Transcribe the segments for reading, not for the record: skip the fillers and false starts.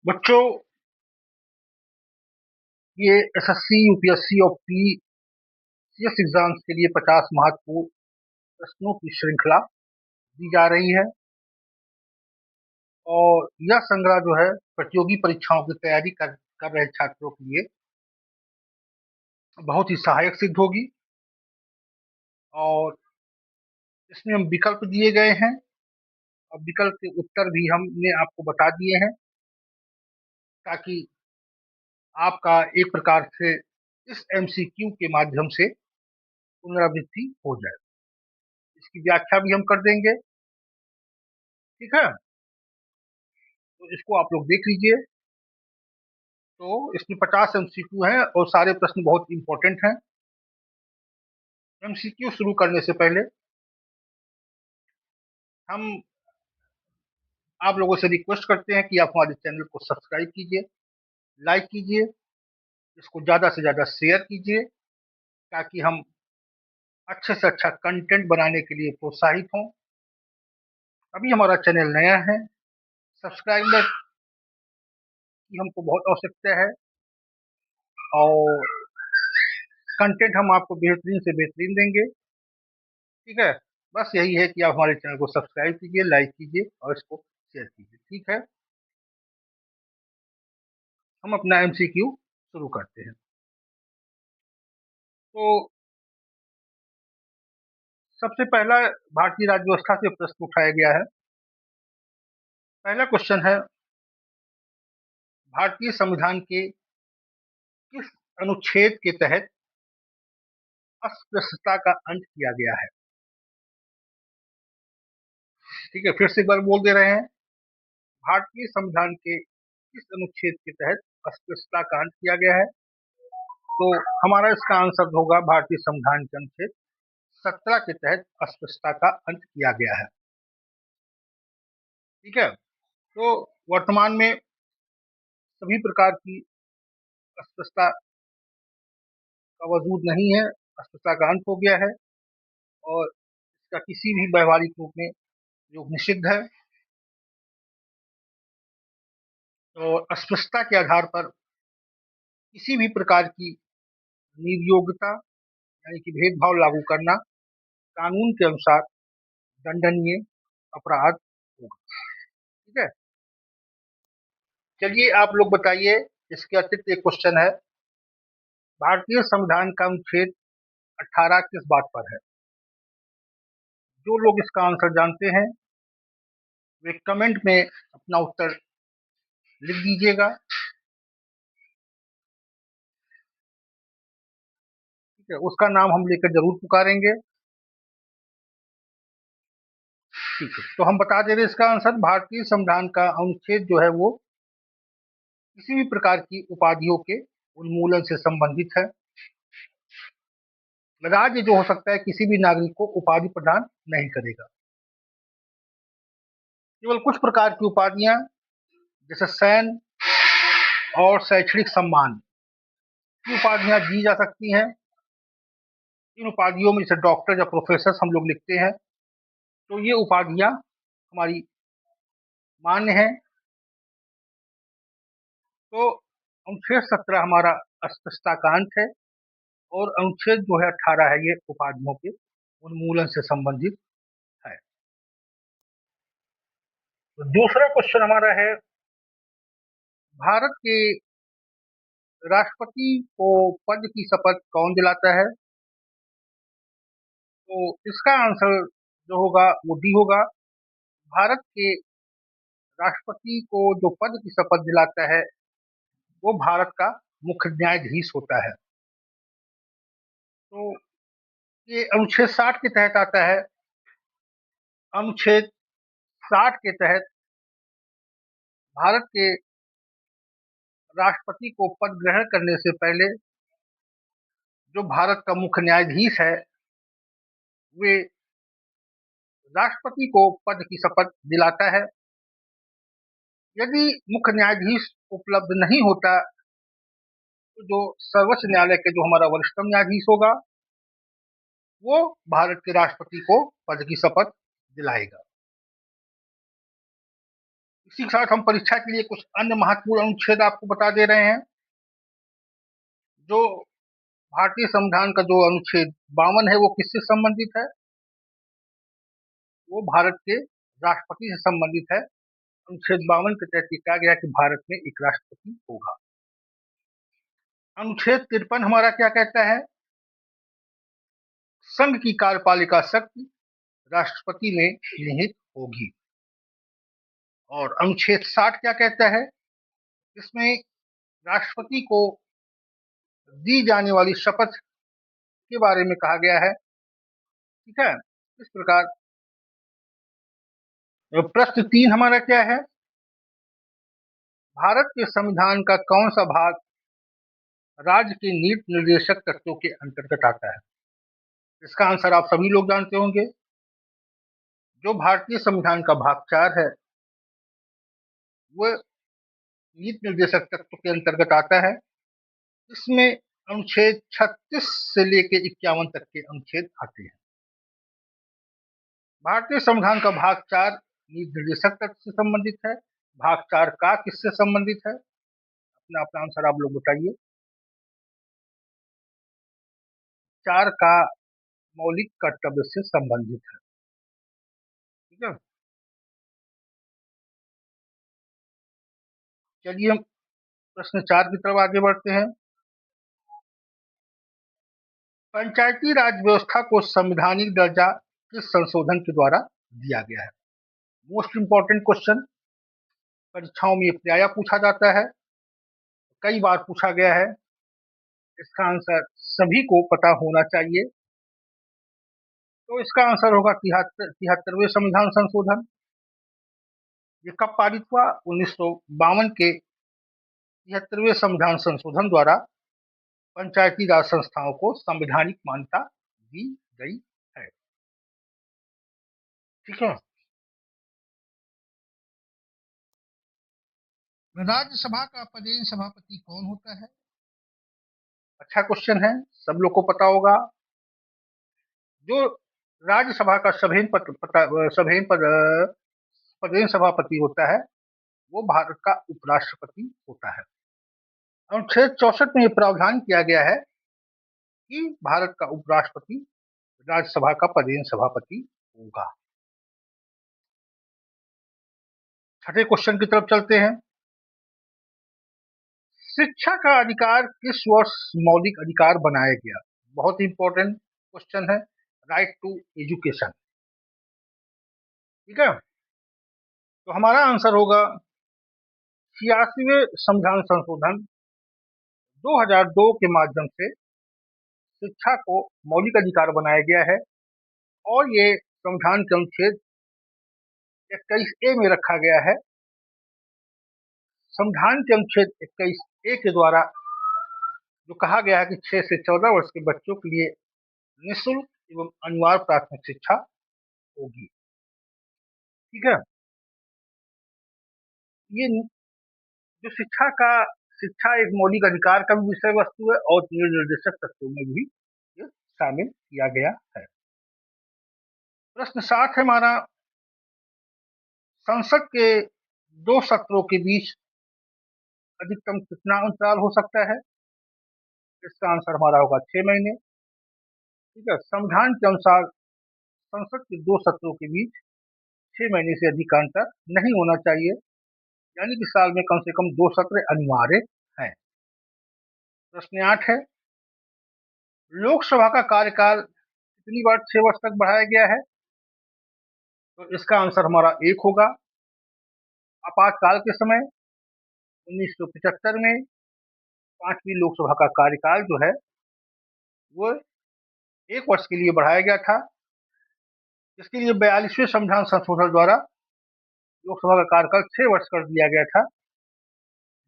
बच्चों, ये SSC, UPSC और पीसीएस एग्जाम्स के लिए 50 महत्वपूर्ण प्रश्नों की श्रृंखला दी जा रही है। और यह संग्रह जो है प्रतियोगी परीक्षाओं की तैयारी कर रहे छात्रों के लिए बहुत ही सहायक सिद्ध होगी। और इसमें हम विकल्प दिए गए हैं और विकल्प के उत्तर भी हमने आपको बता दिए हैं, ताकि आपका एक प्रकार से इस एमसीक्यू के माध्यम से पुनरावृत्ति हो जाए। इसकी व्याख्या भी हम कर देंगे, ठीक है। तो इसको आप लोग देख लीजिए। तो इसमें 50 एमसीक्यू हैं और सारे प्रश्न बहुत इंपॉर्टेंट हैं। एमसीक्यू शुरू करने से पहले हम आप लोगों से रिक्वेस्ट करते हैं कि आप हमारे चैनल को सब्सक्राइब कीजिए, लाइक कीजिए, इसको ज़्यादा से ज़्यादा शेयर कीजिए, ताकि हम अच्छे से अच्छा कंटेंट बनाने के लिए प्रोत्साहित हों। अभी हमारा चैनल नया है, सब्सक्राइबर की हमको बहुत आवश्यकता है और कंटेंट हम आपको बेहतरीन से बेहतरीन देंगे, ठीक है। बस यही है कि आप हमारे चैनल को सब्सक्राइब कीजिए, लाइक कीजिए और इसको शेयर कीजिए, ठीक है। हम अपना एमसीक्यू शुरू करते हैं। तो सबसे पहला भारतीय राज्य व्यवस्था से प्रश्न उठाया गया है। पहला क्वेश्चन है, भारतीय संविधान के किस अनुच्छेद के तहत अस्पृश्यता का अंत किया गया है? ठीक है, फिर से एक बार बोल दे रहे हैं। भारतीय संविधान के किस अनुच्छेद के तहत अस्पृश्यता का अंत किया गया है? तो हमारा इसका आंसर होगा भारतीय संविधान के अनुच्छेद 17 के तहत अस्पृश्यता का अंत किया गया है, ठीक है। तो वर्तमान में सभी प्रकार की अस्पृश्यता का वजूद नहीं है, अस्पृश्यता का अंत हो गया है और इसका किसी भी व्यवहारिक रूप में योग निषिद्ध है। और अस्पृश्यता के आधार पर किसी भी प्रकार की निर्योग्यता यानी कि भेदभाव लागू करना कानून के अनुसार दंडनीय अपराध होगा, ठीक है। चलिए आप लोग बताइए, इसके अतिरिक्त एक क्वेश्चन है, भारतीय संविधान का अनुच्छेद 18 किस बात पर है? जो लोग इसका आंसर जानते हैं वे कमेंट में अपना उत्तर लिख दीजिएगा, ठीक है। उसका नाम हम लेकर जरूर पुकारेंगे, ठीक है। तो हम बता दे रहे इसका आंसर, भारतीय संविधान का अनुच्छेद जो है वो किसी भी प्रकार की उपाधियों के उन्मूलन से संबंधित है। राज्य जो हो सकता है किसी भी नागरिक को उपाधि प्रदान नहीं करेगा। केवल कुछ प्रकार की उपाधियां जैसे सैन्य और शैक्षणिक सम्मान की उपाधियां दी जा सकती हैं। इन उपाधियों में जैसे डॉक्टर या प्रोफेसर हम लोग लिखते हैं, तो ये उपाधियां हमारी मान्य है। तो अनुच्छेद 17 हमारा अस्पृश्यता का अंत है और अनुच्छेद जो है 18 है ये उपाधियों के उन्मूलन से संबंधित है। तो दूसरा क्वेश्चन हमारा है, भारत के राष्ट्रपति को पद की शपथ कौन दिलाता है? तो इसका आंसर जो होगा वो डी होगा। भारत के राष्ट्रपति को जो पद की शपथ दिलाता है वो भारत का मुख्य न्यायाधीश होता है। तो ये अनुच्छेद 60 के तहत आता है। अनुच्छेद 60 के तहत भारत के राष्ट्रपति को पद ग्रहण करने से पहले जो भारत का मुख्य न्यायाधीश है वे राष्ट्रपति को पद की शपथ दिलाता है। यदि मुख्य न्यायाधीश उपलब्ध नहीं होता तो जो सर्वोच्च न्यायालय के जो हमारा वरिष्ठतम न्यायाधीश होगा वो भारत के राष्ट्रपति को पद की शपथ दिलाएगा। इसी के साथ हम परीक्षा के लिए कुछ अन्य महत्वपूर्ण अनुच्छेद आपको बता दे रहे हैं। जो भारतीय संविधान का जो अनुच्छेद 52 है वो किससे संबंधित है? वो भारत के राष्ट्रपति से संबंधित है। अनुच्छेद 52 के तहत कहा गया कि भारत में एक राष्ट्रपति होगा। अनुच्छेद 53 हमारा क्या कहता है? संघ की कार्यपालिका शक्ति राष्ट्रपति में निहित होगी। और अनुच्छेद 60 क्या कहता है? इसमें राष्ट्रपति को दी जाने वाली शपथ के बारे में कहा गया है। ठीक है, इस प्रकार प्रश्न 3 हमारा क्या है? भारत के संविधान का कौन सा भाग राज्य के नीति निर्देशक तत्वों के अंतर्गत आता है? इसका आंसर आप सभी लोग जानते होंगे। जो भारतीय संविधान का भाग 4 है वो नीति निर्देशक तत्व के अंतर्गत आता है। इसमें अनुच्छेद 36 से लेकर 51 तक के अनुच्छेद आते हैं। भारतीय संविधान का भाग 4 नीति निर्देशक तत्व से संबंधित है। भाग 4 का किससे संबंधित है? अपना अपना आंसर आप लोग बताइए। 4 का मौलिक कर्तव्य से संबंधित है। ठीक है, चलिए हम प्रश्न 4 की तरफ आगे बढ़ते हैं। पंचायती राज व्यवस्था को संवैधानिक दर्जा किस संशोधन के द्वारा दिया गया है? मोस्ट इंपॉर्टेंट क्वेश्चन, परीक्षाओं में प्रायः पूछा जाता है, कई बार पूछा गया है। इसका आंसर सभी को पता होना चाहिए। तो इसका आंसर होगा 73वें संविधान संशोधन। ये कब पारित हुआ? 1952 के 73वें संविधान संशोधन द्वारा पंचायती राज संस्थाओं को संवैधानिक मान्यता दी गई है। ठीक है, राज्यसभा का पदेन सभापति कौन होता है? अच्छा क्वेश्चन है, सब लोग को पता होगा। जो राज्यसभा का पदेन सभापति होता है वो भारत का उपराष्ट्रपति होता है। अनुच्छेद 64 में यह प्रावधान किया गया है कि भारत का उपराष्ट्रपति राज्यसभा का पदेन सभापति होगा। छठे क्वेश्चन की तरफ चलते हैं। शिक्षा का अधिकार किस वर्ष मौलिक अधिकार बनाया गया? बहुत इंपॉर्टेंट क्वेश्चन है। Right to education. ठीक है, तो हमारा आंसर होगा 86वें संविधान संशोधन 2002 के माध्यम से शिक्षा को मौलिक अधिकार बनाया गया है। और ये संविधान के अनुच्छेद 21A में रखा गया है। संविधान के अनुच्छेद 21A के द्वारा जो कहा गया है कि 6 से 14 वर्ष के बच्चों के लिए निःशुल्क एवं अनिवार्य प्राथमिक शिक्षा होगी। ठीक है, ये जो शिक्षा एक मौलिक अधिकार का भी विषय वस्तु है और निर्देशक तत्वों में भी ये शामिल किया गया है। प्रश्न 7 है हमारा, संसद के 2 सत्रों के बीच अधिकतम कितना अंतराल हो सकता है? इसका आंसर हमारा होगा 6 महीने। ठीक है, संविधान के अनुसार संसद के 2 सत्रों के बीच 6 महीने से अधिक का अंतर नहीं होना चाहिए, यानी कि साल में कम से कम 2 सत्र अनिवार्य है। प्रश्न 8 है, लोकसभा का कार्यकाल कितनी बार 6 वर्ष तक बढ़ाया गया है? तो इसका आंसर हमारा 1 होगा। आपातकाल के समय 1975 में 5वीं लोकसभा का कार्यकाल जो है वो 1 वर्ष के लिए बढ़ाया गया था। इसके लिए 42वें संविधान संशोधन द्वारा लोकसभा का कार्यकाल 6 वर्ष कर दिया गया था,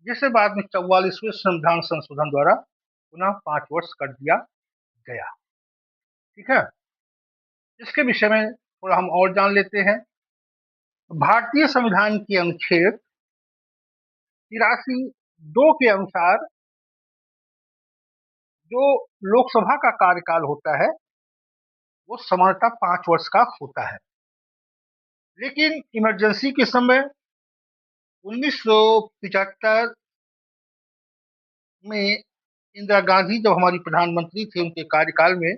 जिसे बाद में 44वें संविधान संशोधन द्वारा पुनः 5 वर्ष कर दिया गया। ठीक है, इसके विषय में थोड़ा हम और जान लेते हैं। भारतीय संविधान के अनुच्छेद 83(2) के अनुसार जो लोकसभा का कार्यकाल होता है वो सामान्यतः 5 वर्ष का होता है, लेकिन इमरजेंसी के समय 1975 में इंदिरा गांधी जब हमारी प्रधानमंत्री थी, उनके कार्यकाल में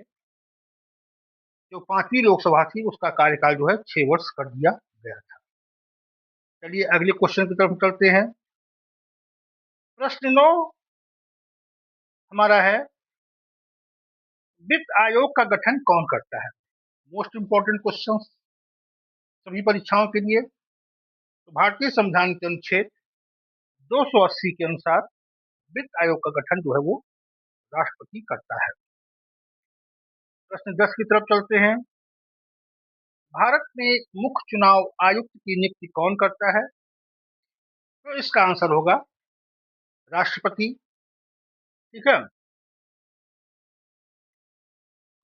जो 5वीं लोकसभा थी उसका कार्यकाल जो है 6 वर्ष कर दिया गया था। चलिए अगले क्वेश्चन की तरफ चलते हैं। प्रश्न 9 हमारा है, वित्त आयोग का गठन कौन करता है? मोस्ट इंपॉर्टेंट क्वेश्चन सभी परीक्षाओं के लिए। तो भारतीय संविधान के अनुच्छेद 280 के अनुसार वित्त आयोग का गठन जो है वो राष्ट्रपति करता है। प्रश्न 10 की तरफ चलते हैं। भारत में मुख्य चुनाव आयुक्त की नियुक्ति कौन करता है? तो इसका आंसर होगा राष्ट्रपति। ठीक है,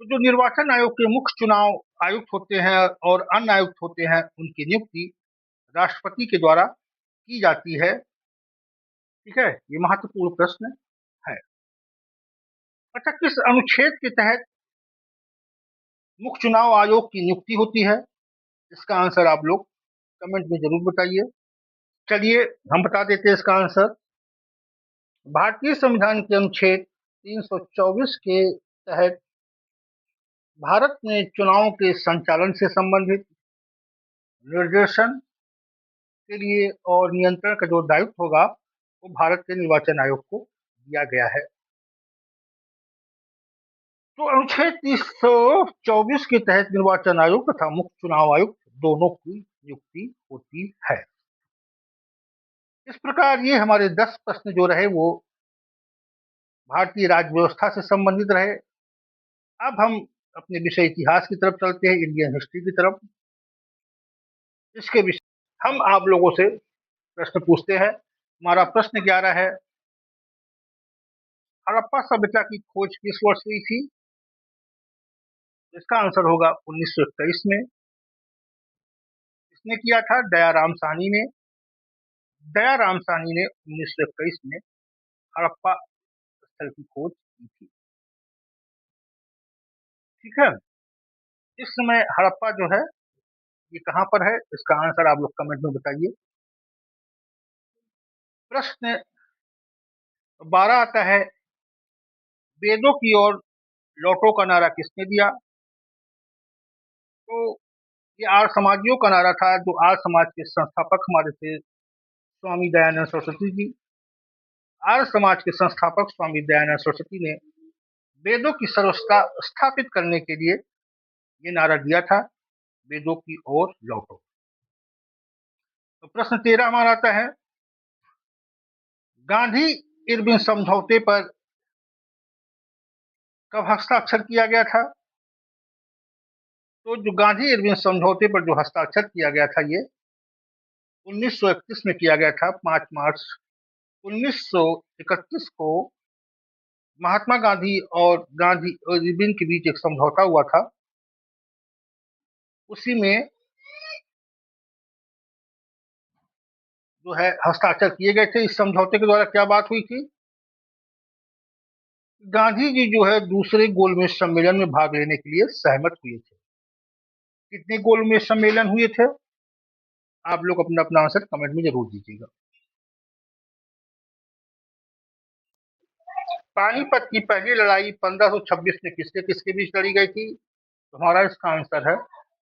तो जो निर्वाचन आयोग के मुख्य चुनाव आयुक्त होते हैं और अन्य आयुक्त होते हैं, उनकी नियुक्ति राष्ट्रपति के द्वारा की जाती है। ठीक है, ये महत्वपूर्ण प्रश्न है। अच्छा, किस अनुच्छेद के तहत मुख्य चुनाव आयोग की नियुक्ति होती है? इसका आंसर आप लोग कमेंट में जरूर बताइए। चलिए हम बता देते हैं इसका आंसर। भारतीय संविधान के अनुच्छेद 324 के तहत भारत में चुनावों के संचालन से संबंधित निर्देशन के लिए और नियंत्रण का जो दायित्व होगा वो भारत के निर्वाचन आयोग को दिया गया है। तो अनुच्छेद 324 के तहत निर्वाचन आयोग तथा मुख्य चुनाव आयुक्त दोनों की नियुक्ति होती है। इस प्रकार ये हमारे 10 प्रश्न जो रहे वो भारतीय राज्य व्यवस्था से संबंधित रहे। अब हम अपने विषय इतिहास की तरफ चलते हैं, इंडियन हिस्ट्री की तरफ। इसके विषय हम आप लोगों से प्रश्न पूछते हैं। हमारा प्रश्न 11 है, हड़प्पा सभ्यता की खोज किस वर्ष हुई थी? इसका आंसर होगा 1921 में। इसने किया था दयाराम साहनी ने। दयाराम साहनी ने 1921 में हड़प्पा स्थल की खोज की थी। ठीक है, इस समय हड़प्पा जो है ये कहां पर है? इसका आंसर आप लोग कमेंट में बताइए। प्रश्न 12 आता है, वेदों की ओर लौटो का नारा किसने दिया? तो ये आर्य समाजियों का नारा था, जो आर्य समाज के संस्थापक हमारे थे स्वामी दयानंद सरस्वती जी। आर्य समाज के संस्थापक स्वामी दयानंद सरस्वती ने वेदों की सर्वश्रेष्ठता स्थापित करने के लिए ये नारा दिया था, वेदों की ओर लौटो। तो प्रश्न 13 हमारा आता है, गांधी इरविन समझौते पर कब हस्ताक्षर किया गया था? तो जो गांधी इरविन समझौते पर जो हस्ताक्षर किया गया था ये 1931 में किया गया था। 5 मार्च 1931 को महात्मा गांधी और गांधी इरविन के बीच एक समझौता हुआ था। उसी में जो है हस्ताक्षर किए गए थे। इस समझौते के द्वारा क्या बात हुई थी? गांधी जी जो है दूसरे गोलमेज सम्मेलन में भाग लेने के लिए सहमत हुए थे। कितने गोलमेज सम्मेलन हुए थे? आप लोग अपना अपना आंसर कमेंट में जरूर दीजिएगा। पानीपत की पहली लड़ाई 1526 में किसके किसके बीच लड़ी गई थी? तो हमारा इसका आंसर है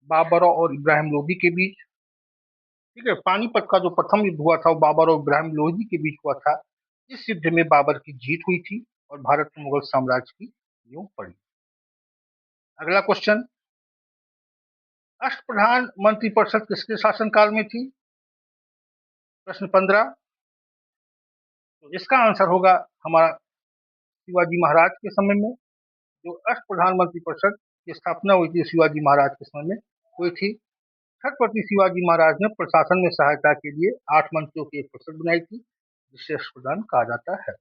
बाबर और इब्राहिम लोदी के बीच। ठीक है, पानीपत का जो प्रथम युद्ध हुआ था वो बाबर और इब्राहिम लोदी के बीच हुआ था। इस युद्ध में बाबर की जीत हुई थी और भारत में मुगल साम्राज्य की नींव पड़ी। अगला क्वेश्चन, अष्टप्रधान मंत्रिपरिषद किसके शासनकाल में थी? प्रश्न 15। तो इसका आंसर होगा हमारा शिवाजी महाराज के समय में। जो अष्टप्रधान मंत्रिपरिषद की स्थापना हुई थी शिवाजी महाराज के समय में हुई थी। छत्रपति शिवाजी महाराज ने प्रशासन में सहायता के लिए 8 मंत्रियों की एक परिषद बनाई थी, जिसे अष्टप्रधान कहा जाता है।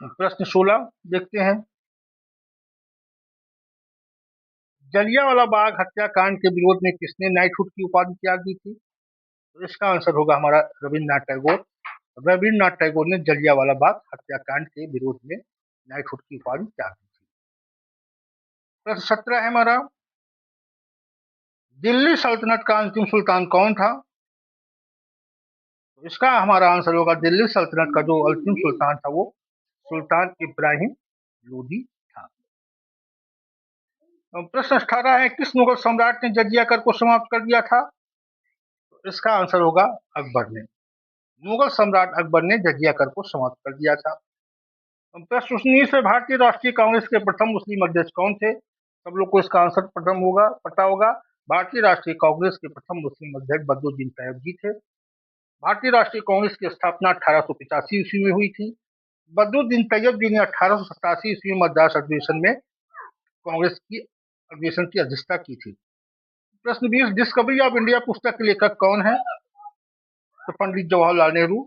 प्रश्न 16 देखते हैं, जलियांवाला बाग हत्याकांड के विरोध में किसने नाइटहुड की उपाधि त्याग दी थी? तो इसका आंसर होगा हमारा रविन्द्रनाथ टैगोर। रविन्द्रनाथ टैगोर ने जलियांवाला बाग हत्याकांड के विरोध में नाइटहुड की उपाधि त्याग दी थी। प्रश्न 17 है हमारा, दिल्ली सल्तनत का अंतिम सुल्तान कौन था? तो इसका हमारा आंसर होगा दिल्ली सल्तनत का जो अंतिम सुल्तान था वो सुल्तान इब्राहिम लोदी था। प्रश्न 18 है, किस मुगल सम्राट ने जजिया कर को समाप्त कर दिया था? तो इसका आंसर होगा अकबर ने। मुगल सम्राट अकबर ने जजिया कर को समाप्त कर दिया था। प्रश्न 19 है, भारतीय राष्ट्रीय कांग्रेस के प्रथम मुस्लिम अध्यक्ष कौन थे? सब लोग को इसका आंसर पता होगा। भारतीय राष्ट्रीय कांग्रेस के प्रथम मुस्लिम अध्यक्ष बद्रुद्दीन तैयब जी थे। भारतीय राष्ट्रीय कांग्रेस की स्थापना 1885 ईस्वी में हुई थी। बद्रुद्दीन तैयब जी ने 1887 ईस्वी में मद्रास अधिवेशन में कांग्रेस की अधिवेशन की अध्यक्षता की थी। प्रश्न 20, डिस्कवरी ऑफ इंडिया पुस्तक के लेखक कौन है? तो पंडित जवाहरलाल नेहरू।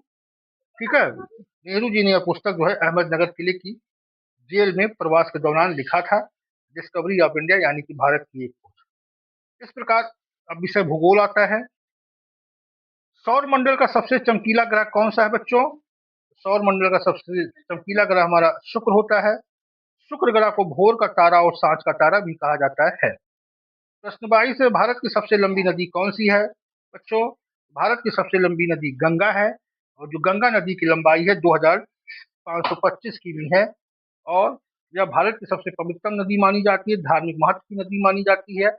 ठीक है, नेहरू जी ने यह पुस्तक जो है अहमदनगर किले की जेल में प्रवास के दौरान लिखा था, डिस्कवरी ऑफ इंडिया यानी कि भारत की एक खोज। इस प्रकार अब विषय भूगोल आता है। सौर मंडल का सबसे चमकीला ग्रह कौन सा है बच्चों? सौर मंडल का सबसे चमकीला ग्रह हमारा शुक्र होता है। शुक्र ग्रह को भोर का तारा और सांझ का तारा भी कहा जाता है। प्रश्न 22 है, भारत की सबसे लंबी नदी कौन सी है? बच्चों, भारत की सबसे लंबी नदी गंगा है और जो गंगा नदी की लंबाई है 2525 किमी है और यह भारत की सबसे पवित्र नदी मानी जाती है, धार्मिक महत्व की नदी मानी जाती है।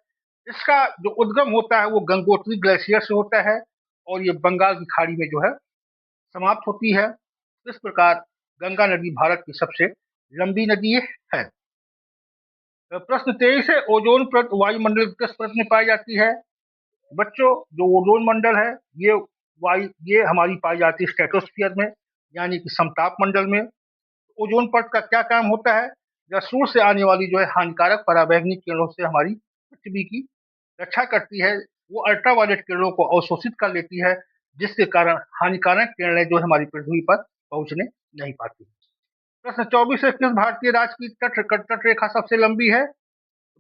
इसका जो उद्गम होता है वो गंगोत्री ग्लेशियर से होता है और ये बंगाल की खाड़ी में जो है समाप्त होती है। इस प्रकार गंगा नदी भारत की सबसे लंबी नदी है। प्रश्न 23 है, ओजोन परत वायुमंडल किस परत में पाई जाती है? बच्चों, जो ओजोन मंडल है ये हमारी पाई जाती है स्ट्रेटोस्फीयर में यानी कि समताप मंडल में। ओजोन परत का क्या काम होता है? यह सूर्य से आने वाली जो है हानिकारक पराबैंगनी किरणों से हमारी पृथ्वी की रक्षा करती है। वो अल्ट्रावायलेट किरणों को अवशोषित कर लेती है जिसके कारण हानिकारक किरणें जो हमारी पृथ्वी पर पहुंचने नहीं पाती। प्रश्न 24 है, किस भारतीय राज्य की तट रेखा सबसे लंबी है?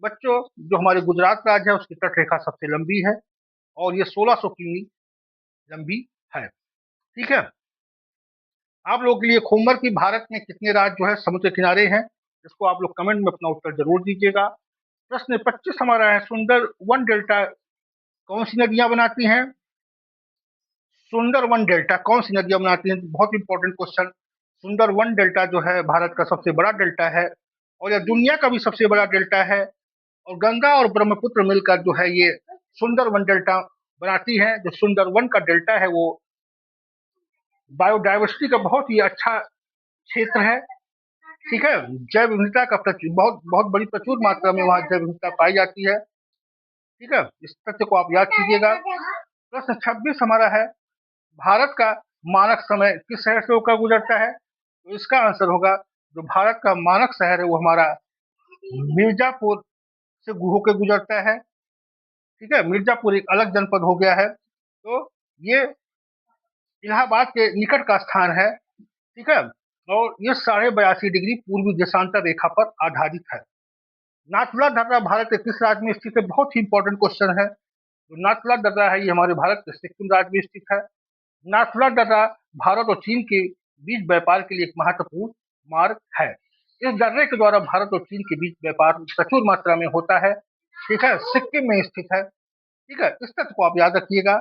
बच्चों, जो हमारे गुजरात राज्य है उसकी तट रेखा सबसे लंबी है और ये 1600 किमी लंबी है। ठीक है, आप लोगों के लिए होमवर्क की भारत में कितने राज्य जो है समुद्र किनारे हैं, इसको आप लोग कमेंट में अपना उत्तर जरूर दीजिएगा। प्रश्न 25 हमारा है, सुंदर वन डेल्टा कौन सी नदियां बनाती हैं? सुंदर वन डेल्टा कौन सी नदियां बनाती हैं? बहुत इंपॉर्टेंट क्वेश्चन। सुंदर वन डेल्टा जो है भारत का सबसे बड़ा डेल्टा है और यह दुनिया का भी सबसे बड़ा डेल्टा है और गंगा और ब्रह्मपुत्र मिलकर जो है ये सुंदर वन डेल्टा बनाती है। जो सुंदर वन का डेल्टा है वो बायोडाइवर्सिटी का बहुत ही अच्छा क्षेत्र है। ठीक है, जैव विविधता का बहुत बहुत बड़ी प्रचुर मात्रा में वहाँ जैव विविधता पाई जाती है। ठीक है, इस तथ्य को आप याद कीजिएगा। प्रश्न 26 हमारा है, भारत का मानक समय किस शहर से होकर गुजरता है? तो इसका आंसर होगा जो भारत का मानक शहर है वो हमारा मिर्जापुर से होकर गुजरता है। ठीक है, मिर्जापुर एक अलग जनपद हो गया है तो ये इलाहाबाद के निकट का स्थान है। ठीक है, और ये 82.5 डिग्री पूर्वी देशांतर रेखा पर आधारित है। नाथुला दर्रा भारत के किस राज्य में स्थित है? बहुत ही इंपॉर्टेंट क्वेश्चन है। जो नाथुला दर्रा है ये हमारे भारत के सिक्किम राज्य में स्थित है। नाथुला दर्रा भारत और चीन के बीच व्यापार के लिए एक महत्वपूर्ण मार्ग है। इस दर्रे के द्वारा भारत और चीन के बीच व्यापार प्रचुर मात्रा में होता है। ठीक है, सिक्किम में स्थित है। ठीक है, इस तथ्य को आप याद रखिएगा।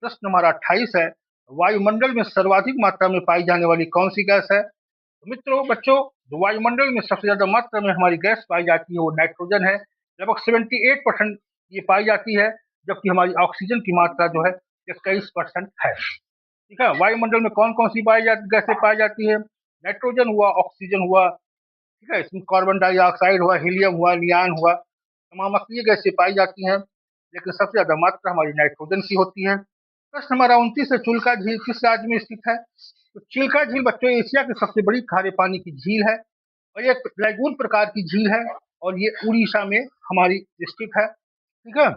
प्रश्न नंबर 28 है, वायुमंडल में सर्वाधिक मात्रा में पाई जाने वाली कौन सी गैस है? तो मित्रों, बच्चों, जो वायुमंडल में सबसे ज्यादा मात्रा में हमारी गैस पाई जाती है वो नाइट्रोजन है। लगभग 78% ये पाई जाती है जबकि हमारी ऑक्सीजन की मात्रा जो है 21% है। ठीक है, वायुमंडल में कौन कौन सी गैसें पाई जाती है? नाइट्रोजन हुआ, ऑक्सीजन हुआ, ठीक है, इसमें कार्बन डाइऑक्साइड हुआ, हीलियम हुआ, नियान हुआ, तमाम अक्रिय गैसें पाई जाती हैं लेकिन सबसे ज्यादा मात्रा हमारी नाइट्रोजन की होती है। प्रश्न हमारा 29 है, चिल्का झील किस राज्य में स्थित है? तो चिल्का झील बच्चों एशिया की सबसे बड़ी खारे पानी की झील है और ये लैगून प्रकार की झील है और ये उड़ीसा में हमारी स्थित है। ठीक है,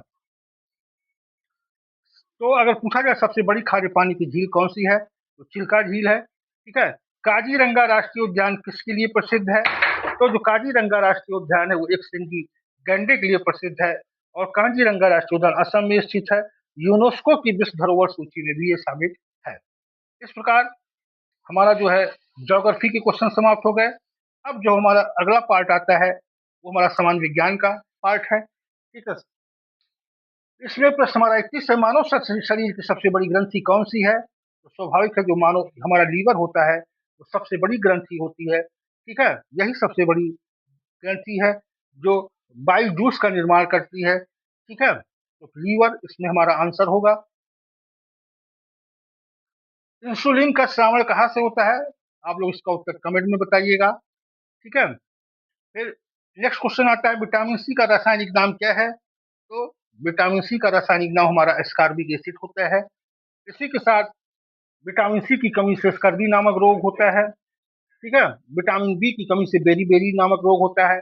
तो अगर पूछा जाए सबसे बड़ी खारे पानी की झील कौन सी है तो चिल्का झील है। ठीक है, काजीरंगा राष्ट्रीय उद्यान किसके लिए प्रसिद्ध है? तो जो काजीरंगा राष्ट्रीय उद्यान है वो एक सिंगी गैंडे के लिए प्रसिद्ध है और काजीरंगा राष्ट्रीय उद्यान असम में स्थित है। यूनेस्को की विश्व धरोहर सूची में भी ये शामिल है। इस प्रकार हमारा जो है ज्योग्राफी के क्वेश्चन समाप्त हो गए। अब जो हमारा अगला पार्ट आता है वो हमारा सामान्य विज्ञान का पार्ट है। ठीक है। इसमें प्रश्न हमारा 31 है, मानव शरीर की सबसे बड़ी ग्रंथि कौन सी है? तो स्वाभाविक है, जो मानव हमारा लीवर होता है वो सबसे बड़ी ग्रंथि होती है। ठीक है, यही सबसे बड़ी ग्रंथि है जो बाइल जूस का निर्माण करती है। ठीक है, तो लीवर इसमें हमारा आंसर होगा। इंसुलिन का श्रावण कहाँ से होता है? आप लोग इसका उत्तर कमेंट में बताइएगा। ठीक है, फिर नेक्स्ट क्वेश्चन आता है, विटामिन सी का रासायनिक नाम क्या है? तो विटामिन सी का रासायनिक नाम हमारा एस्कॉर्बिक एसिड होता है। इसी के साथ विटामिन सी की कमी से स्कर्वी नामक रोग होता है। ठीक है, विटामिन बी की कमी से बेरी नामक रोग होता है।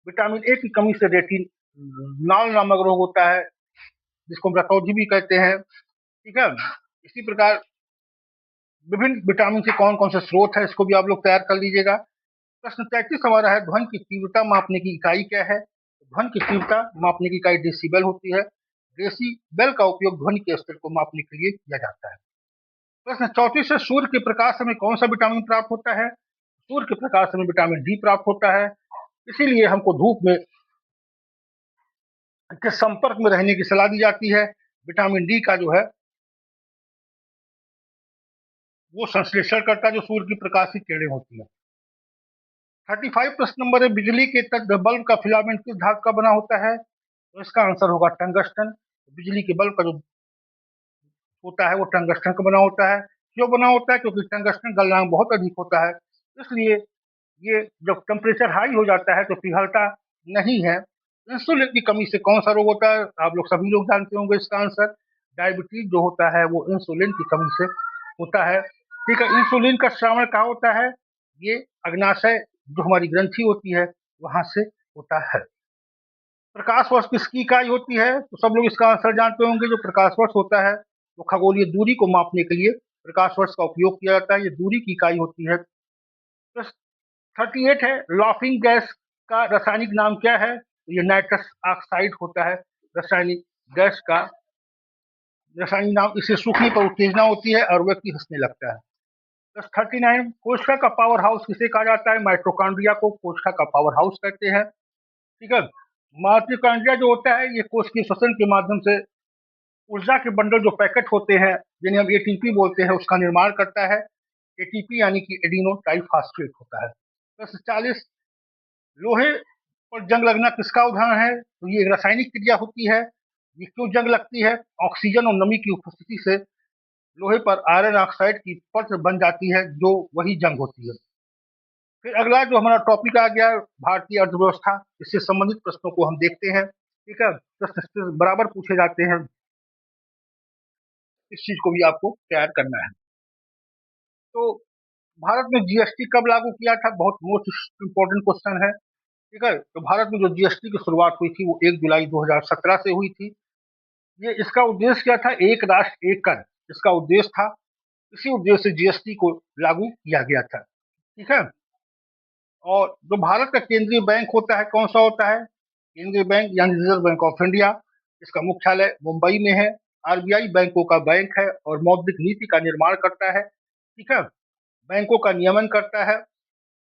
विटामिन ए की कमी से रेटिनॉल नामक रोग होता है, जिसको हम रतौंधी भी कहते हैं। ठीक है, इसी प्रकार विभिन्न विटामिन के कौन कौन से स्रोत है, इसको भी आप लोग तैयार कर लीजिएगा। प्रश्न 33 हमारा है, ध्वनि की तीव्रता मापने की इकाई क्या है? ध्वनि की तीव्रता मापने की इकाई डेसिबल होती है। डेसिबल का उपयोग ध्वनि के स्तर को मापने के लिए किया जाता है। प्रश्न 34 है, सूर्य के प्रकाश से हमें कौन सा विटामिन प्राप्त होता है? सूर्य के प्रकाश से हमें विटामिन डी प्राप्त होता है। इसीलिए हमको धूप में के संपर्क में रहने की सलाह दी जाती है। विटामिन डी का जो है वो संश्लेषण करता है जो सूर्य की प्रकाश की किरणें होती है। 35 प्रश्न नंबर है, बिजली के तत्व बल्ब का फिलामेंट किस धातु का बना होता है? तो इसका आंसर होगा टंगस्टन। बिजली के बल्ब का जो होता है वो टंगस्टन का बना होता है। क्यों बना होता है? क्योंकि टंगस्टन गलनांक बहुत अधिक होता है, इसलिए ये जब टेम्परेचर हाई हो जाता है तो पिघलता नहीं है। इंसुलिन की कमी से कौन सा रोग होता है? आप लोग सभी लोग जानते होंगे इसका आंसर। डायबिटीज जो होता है वो इंसुलिन की कमी से होता है। ठीक है, इंसुलिन का श्रावण कहाँ होता है? ये अग्नाशय जो हमारी ग्रंथि होती है वहां से होता है। प्रकाश वर्ष किसकी इकाई होती है? तो सब लोग इसका आंसर जानते होंगे। जो प्रकाश वर्ष होता है वो खगोलीय दूरी को मापने के लिए प्रकाश वर्ष का उपयोग किया जाता है, ये दूरी की इकाई होती है। तो 38 है, लाफिंग गैस का रासायनिक नाम क्या है? तो ये नाइट्रस ऑक्साइड होता है रासायनिक गैस का रासायनिक नाम। इसे सूखने पर उत्तेजना होती है और व्यक्ति हंसने लगता है। 39, कोशिका का पावर हाउस किसे कहा जाता है? माइटोकॉन्ड्रिया को कोशिका का पावर हाउस कहते हैं। ठीक है, माइटोकॉन्ड्रिया जो होता है ये कोश के श्वसन के माध्यम से ऊर्जा के बंडल जो पैकेट होते हैं जिन्हें हम एटीपी बोलते हैं उसका निर्माण करता है। एटीपी यानी कि एडिनो ट्राइफॉस्फेट होता है। 40, लोहे पर जंग लगना किसका उदाहरण है? तो ये एक रासायनिक क्रिया होती है। ये क्यों जंग लगती है? ऑक्सीजन और नमी की उपस्थिति से लोहे पर आयरन ऑक्साइड की परत बन जाती है, जो वही जंग होती है। फिर अगला जो हमारा टॉपिक आ गया भारतीय अर्थव्यवस्था, इससे संबंधित प्रश्नों को हम देखते हैं। ठीक है, प्रश्न बराबर पूछे जाते हैं, इस चीज को भी आपको तैयार करना है। तो भारत में जीएसटी कब लागू किया था? बहुत मोस्ट इंपोर्टेंट क्वेश्चन है। ठीक है, तो भारत में जो जीएसटी की शुरुआत हुई थी वो 1 जुलाई 2017 से हुई थी। ये इसका उद्देश्य क्या था? एक राष्ट्र एक कर, इसका उद्देश्य था। इसी उद्देश्य से जीएसटी को लागू किया गया था। ठीक है, और जो भारत का केंद्रीय बैंक होता है कौन सा होता है? केंद्रीय बैंक यानी रिजर्व बैंक ऑफ इंडिया। इसका मुख्यालय मुंबई में है। आरबीआई बैंकों का बैंक है और मौद्रिक नीति का निर्माण करता है। ठीक है, बैंकों का नियमन करता है,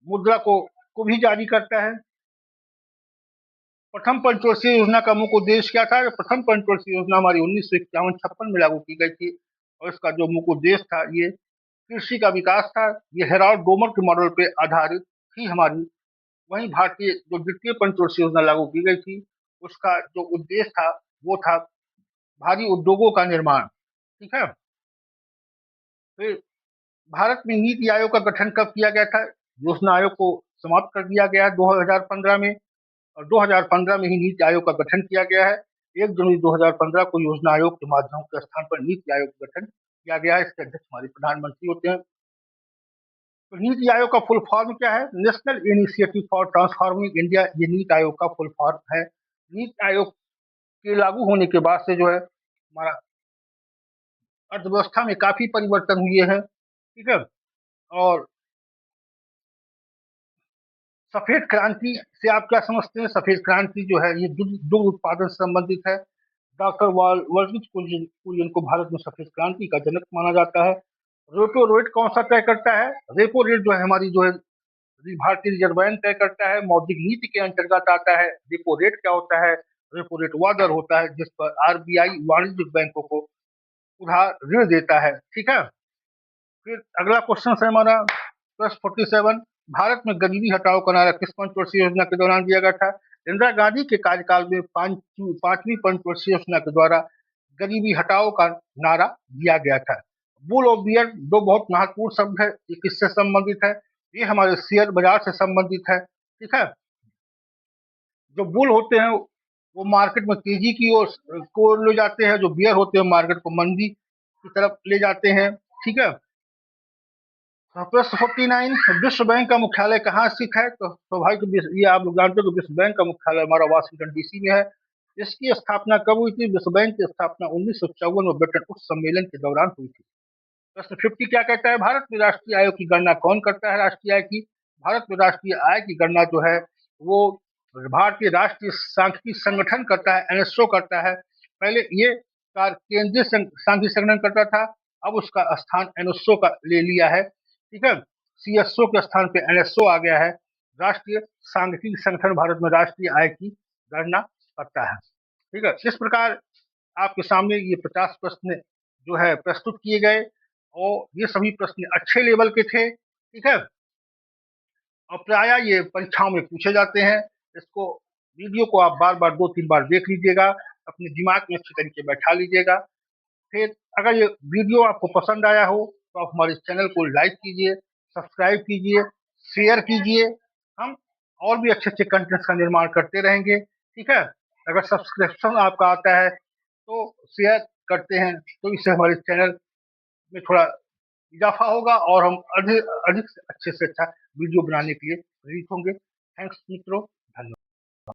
मुद्रा को भी जारी करता है। प्रथम पंचवर्षीय योजना का मुख्य उद्देश्य क्या था? प्रथम पंचवर्षीय योजना हमारी 1951-56 में लागू की गई थी और इसका जो मुख्य उद्देश्य था ये कृषि का विकास था। ये हेराल्ड डोमर के मॉडल पे आधारित थी हमारी। वहीं भारतीय जो द्वितीय पंचवर्षीय योजना लागू की गई थी उसका जो उद्देश्य था वो था भारी उद्योगों का निर्माण। ठीक है, फिर भारत में नीति आयोग का गठन कब किया गया था? योजना आयोग को समाप्त कर दिया गया 2015 में, और 2015 में ही नीति आयोग का गठन किया गया है। 1 जनवरी 2015 को योजना आयोग के माध्यम के स्थान पर नीति आयोग का गठन किया गया है। इसके अध्यक्ष हमारे प्रधानमंत्री होते हैं। तो नीति आयोग का फुल फॉर्म क्या है? National initiative for transforming India, ये नीति आयोग का फुल फॉर्म है। नीति आयोग के लागू होने के बाद से जो है हमारा अर्थव्यवस्था में काफी परिवर्तन हुए हैं। ठीक है, और सफेद क्रांति से आप क्या समझते हैं? सफेद क्रांति जो है ये दुग्ध उत्पादन से संबंधित है। डॉक्टर वर्गीज कुरियन को भारत में सफेद क्रांति का जनक माना जाता है। रेपो रेट कौन सा तय करता है? रेपो रेट जो है हमारी जो है भारतीय रिजर्व बैंक तय करता है। मौद्रिक नीति के अंतर्गत आता है। रेपो रेट क्या होता है? रेपो रेट वह दर होता है जिस पर आरबीआई वाणिज्यिक बैंकों को उधार ऋण देता है। ठीक है, फिर अगला क्वेश्चन है हमारा +47। भारत में गरीबी हटाओ का नारा किस पंचवर्षीय योजना के दौरान दिया गया था? इंदिरा गांधी के कार्यकाल में पांचवी पंचवर्षीय योजना के द्वारा गरीबी हटाओ का नारा दिया गया था। बुल और बियर दो बहुत महत्वपूर्ण शब्द है, ये किससे संबंधित है? ये हमारे शेयर बाजार से संबंधित है। ठीक है, जो बुल होते हैं वो मार्केट में तेजी की ओर को ले जाते हैं, जो बियर होते हैं मार्केट को मंदी की तरफ ले जाते हैं। ठीक है, +49 विश्व बैंक का मुख्यालय कहाँ स्थित है? तो स्वाभाविक ये आप लोग जानते हो कि विश्व बैंक का मुख्यालय हमारा वाशिंगटन डीसी में है। इसकी स्थापना कब हुई थी? विश्व बैंक की स्थापना 1954 में ब्रिटेन उच्च सम्मेलन के दौरान हुई थी। +50 क्या कहता है? भारत में राष्ट्रीय आय की गणना कौन करता है? राष्ट्रीय आय की भारत में राष्ट्रीय आय की गणना जो है वो भारतीय राष्ट्रीय सांख्यिकी संगठन करता है, एनएसओ करता है। पहले ये कार्य केंद्रीय सांख्यिकी संगठन करता था, अब उसका स्थान एनएसओ का ले लिया है। ठीक है, सीएसओ के स्थान पे एनएसओ आ गया है। राष्ट्रीय सांख्यिकी संगठन भारत में राष्ट्रीय आय की गणना करता है। ठीक है, इस प्रकार आपके सामने ये 50 प्रश्न जो है प्रस्तुत किए गए और ये सभी प्रश्न अच्छे लेवल के थे। ठीक है, और प्राय ये परीक्षाओं में पूछे जाते हैं। इसको वीडियो को आप बार बार 2-3 बार देख लीजिएगा, अपने दिमाग में अच्छे तरीके बैठा लीजिएगा। फिर अगर ये वीडियो आपको पसंद आया हो तो आप हमारे चैनल को लाइक कीजिए, सब्सक्राइब कीजिए, शेयर कीजिए। हम और भी अच्छे अच्छे कंटेंट्स का निर्माण करते रहेंगे। ठीक है, अगर सब्सक्रिप्शन आपका आता है तो शेयर करते हैं तो इससे हमारे चैनल में थोड़ा इजाफा होगा और हम अधिक अधिक अच्छे से अच्छा वीडियो बनाने के लिए प्रेरित होंगे। थैंक्स मित्रों।